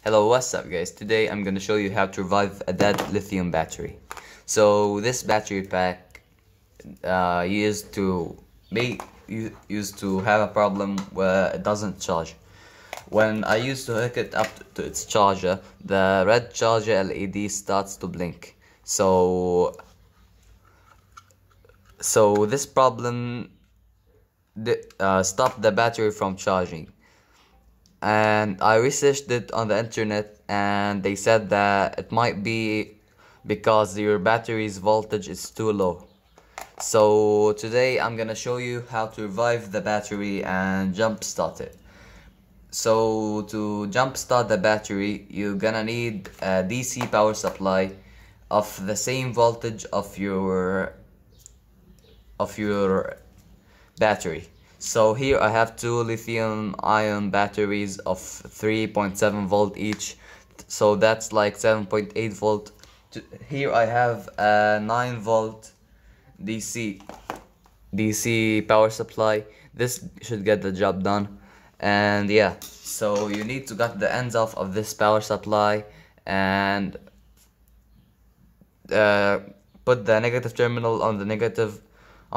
Hello, what's up guys? Today I'm gonna show you how to revive a dead lithium battery. So this battery pack used to have a problem where it doesn't charge. When I used to hook it up to its charger, the red charger LED starts to blink. So this problem stopped the battery from charging. And I researched it on the internet, and they said that it might be because your battery's voltage is too low. So today I'm gonna show you how to revive the battery and jump start it. So to jump start the battery, you're gonna need a DC power supply of the same voltage of your battery. So here I have two lithium ion batteries of 3.7 volt each, so that's like 7.8 volt. Here I have a 9 volt DC power supply. This should get the job done. And yeah, so you need to get the ends off of this power supply and put the negative terminal on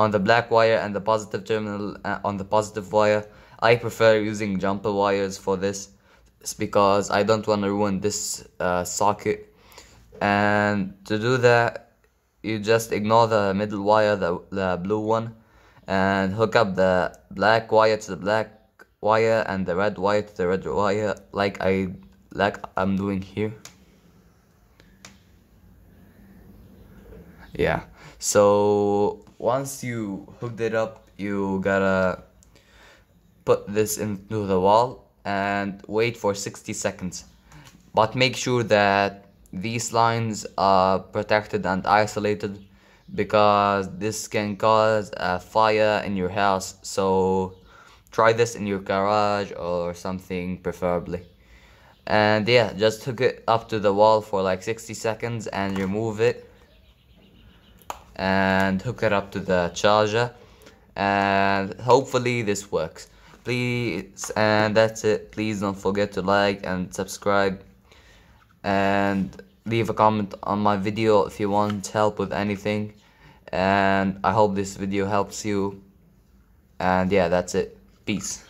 the black wire and the positive terminal on the positive wire. I prefer using jumper wires for this. It's because I don't want to ruin this socket. And to do that, you just ignore the middle wire, the blue one, and hook up the black wire to the black wire and the red wire to the red wire, like I'm doing here. Yeah, so once you hooked it up, you gotta put this into the wall and wait for 60 seconds. But make sure that these lines are protected and isolated, because this can cause a fire in your house. So try this in your garage or something preferably. And yeah, just hook it up to the wall for like 60 seconds and remove it and hook it up to the charger, and hopefully this works. Please, and that's it. Please don't forget to like and subscribe and leave a comment on my video if you want help with anything. And I hope this video helps you. And yeah, that's it. Peace.